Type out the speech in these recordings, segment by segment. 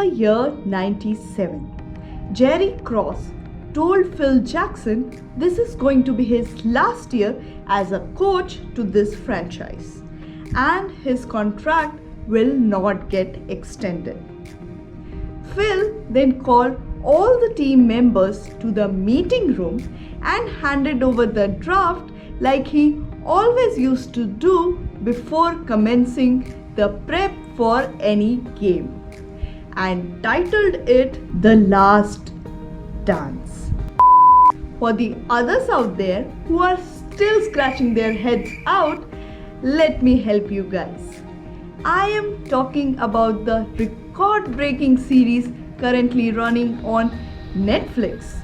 the year 97, Jerry Cross told Phil Jackson this is going to be his last year as a coach to this franchise and his contract will not get extended. Phil then called all the team members to the meeting room and handed over the draft like he always used to do before commencing the prep for any game, and titled it The Last Dance. For the others out there who are still scratching their heads out, let me help you guys. I am talking about the record-breaking series currently running on Netflix,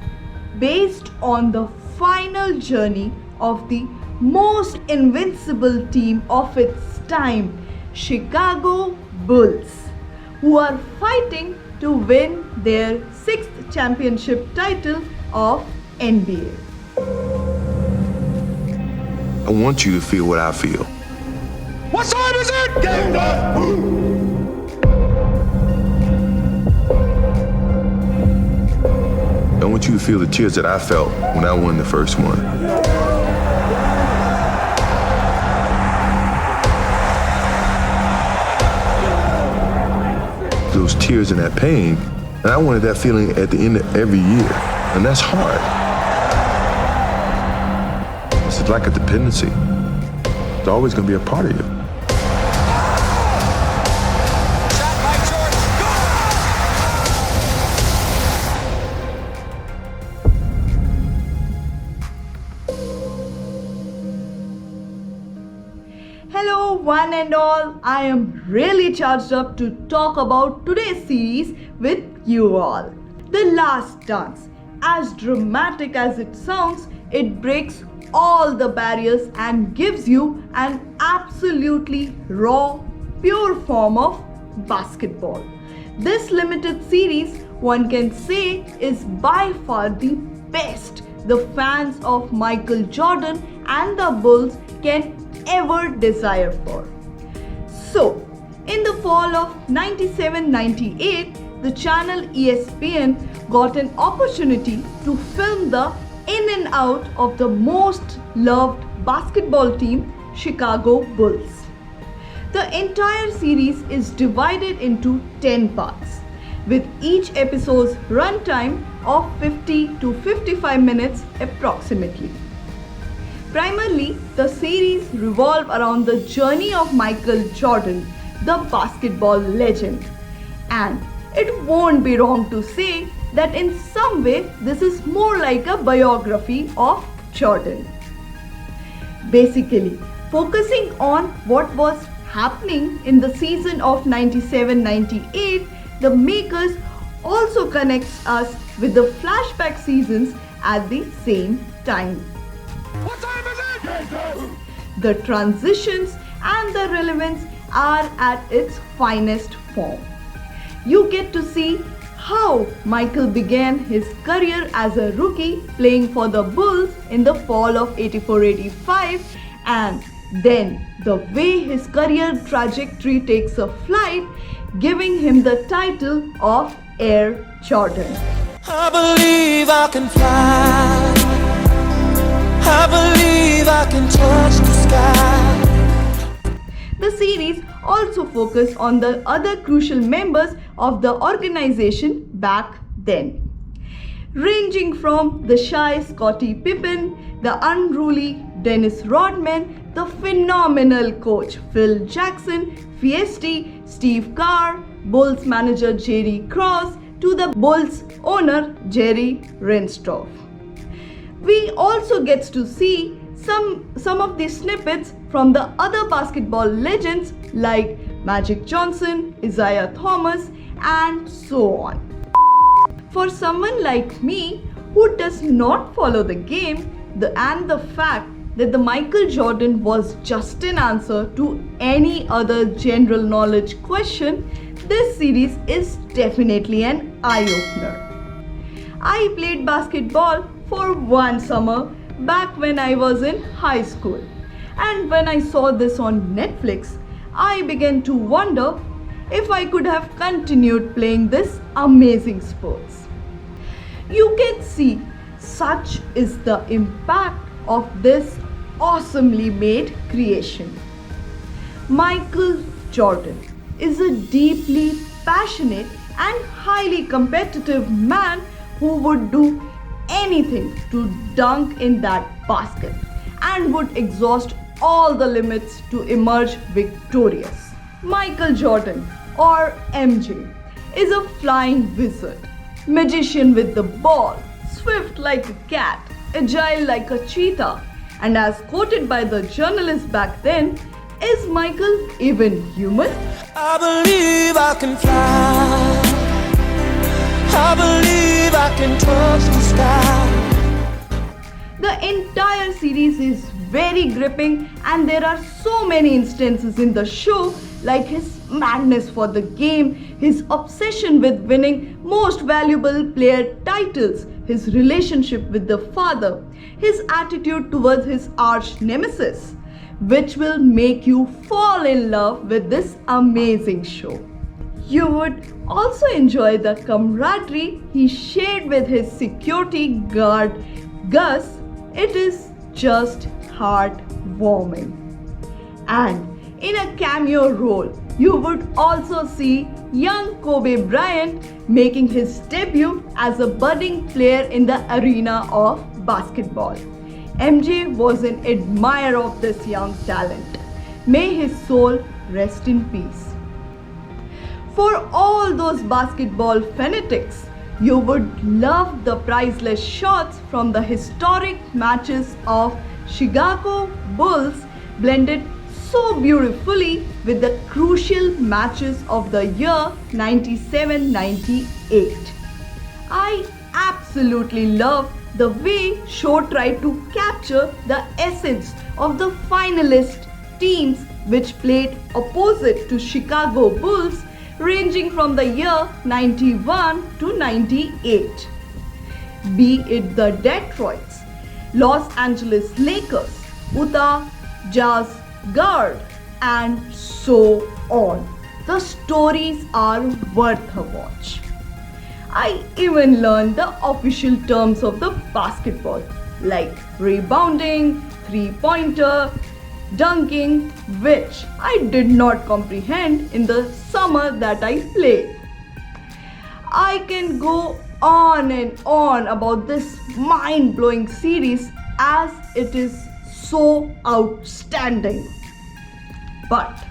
based on the final journey of the most invincible team of its time, Chicago Bulls, who are fighting to win their 6th championship title of NBA. I want you to feel what I feel. What time is it? Game time! I want you to feel the tears that I felt when I won the first one. Those tears and that pain, and I wanted that feeling at the end of every year, and that's hard. It's like a dependency. It's always going to be a part of you. Hello one and all, I am really charged up to talk about today's series with you all. The Last Dance. As dramatic as it sounds, it breaks all the barriers and gives you an absolutely raw, pure form of basketball. This limited series, one can say, is by far the best the fans of Michael Jordan and the Bulls can ever desire for. So, in the fall of 97-98, the channel ESPN got an opportunity to film the in and out of the most loved basketball team, Chicago Bulls. The entire series is divided into 10 parts, with each episode's runtime of 50 to 55 minutes approximately. Primarily, the series revolves around the journey of Michael Jordan, the basketball legend. And it won't be wrong to say that in some way this is more like a biography of Jordan. Basically, focusing on what was happening in the season of 97-98, the makers also connects us with the flashback seasons at the same time. What time is it? The transitions and the relevance are at its finest form. You get to see how Michael began his career as a rookie playing for the Bulls in the fall of 84-85, and then the way his career trajectory takes a flight, giving him the title of Air Jordan. I believe I can fly. I believe I can touch the sky. The series also focused on the other crucial members of the organization back then, ranging from the shy Scottie Pippen, the unruly Dennis Rodman, the phenomenal coach Phil Jackson, Fiesty, Steve Kerr, Bulls manager Jerry Cross, to the Bulls owner Jerry Reinsdorf. We also get to see some of the snippets from the other basketball legends like Magic Johnson, Isaiah Thomas, and so on. For someone like me who does not follow the game, the fact that the Michael Jordan was just an answer to any other general knowledge question, this series is definitely an eye-opener. I played basketball for one summer back when I was in high school, and when I saw this on Netflix, I began to wonder, if I could have continued playing this amazing sports. You can see such is the impact of this awesomely made creation. Michael Jordan is a deeply passionate and highly competitive man who would do anything to dunk in that basket and would exhaust all the limits to emerge victorious. Michael Jordan, or MJ, is a flying wizard, magician with the ball, swift like a cat, agile like a cheetah, and as quoted by the journalist back then, is Michael even human? I believe I can fly. I believe I can touch the sky. The entire series is very gripping, and there are so many instances in the show, like his madness for the game, his obsession with winning most valuable player titles, his relationship with the father, his attitude towards his arch nemesis, which will make you fall in love with this amazing show. You would also enjoy the camaraderie he shared with his security guard Gus. It is just heartwarming. And in a cameo role, you would also see young Kobe Bryant making his debut as a budding player in the arena of basketball. MJ was an admirer of this young talent. May his soul rest in peace. For all those basketball fanatics, you would love the priceless shots from the historic matches of Chicago Bulls blended so beautifully with the crucial matches of the year 97-98. I absolutely love the way show tried to capture the essence of the finalist teams which played opposite to Chicago Bulls ranging from the year 91 to 98. Be it the Detroits, Los Angeles Lakers, Utah Jazz Guard, and so on. The stories are worth a watch. I even learned the official terms of the basketball like rebounding, three-pointer, dunking, which I did not comprehend in the summer that I played. I can go on and on about this mind-blowing series as it is so outstanding. But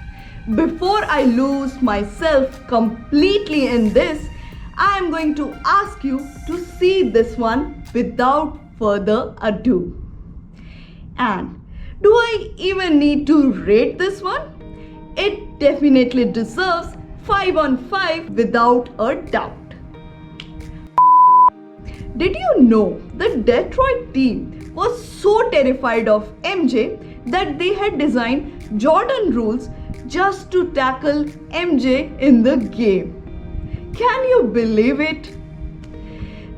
before I lose myself completely in this, I am going to ask you to see this one without further ado. And do I even need to rate this one? It definitely deserves 5 on 5 without a doubt. Did you know the Detroit team was so terrified of MJ that they had designed Jordan rules just to tackle MJ in the game? Can you believe it?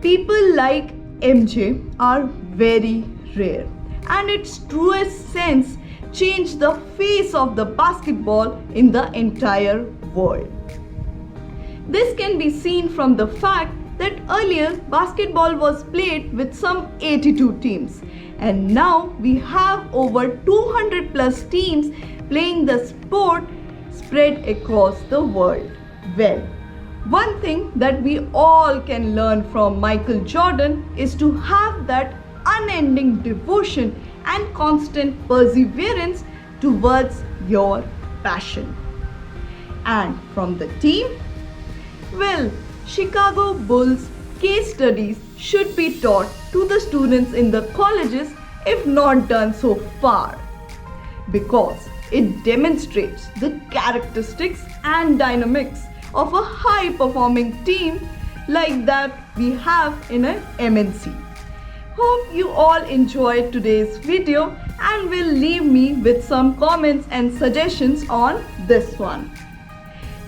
People like MJ are very rare, and its truest sense changed the face of the basketball in the entire world. This can be seen from the fact that earlier basketball was played with some 82 teams, and now we have over 200 plus teams playing the sport spread across the world. Well, one thing that we all can learn from Michael Jordan is to have that unending devotion and constant perseverance towards your passion. And from the team, well, Chicago Bulls case studies should be taught to the students in the colleges if not done so far, because it demonstrates the characteristics and dynamics of a high-performing team like that we have in an MNC. Hope you all enjoyed today's video and will leave me with some comments and suggestions on this one.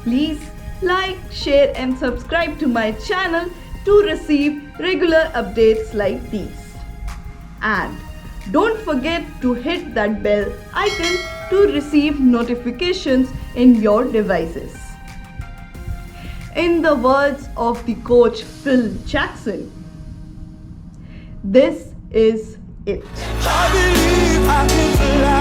Please like, share and subscribe to my channel to receive regular updates like these. And don't forget to hit that bell icon to receive notifications in your devices. In the words of the coach Phil Jackson, this is it. I believe I can fly.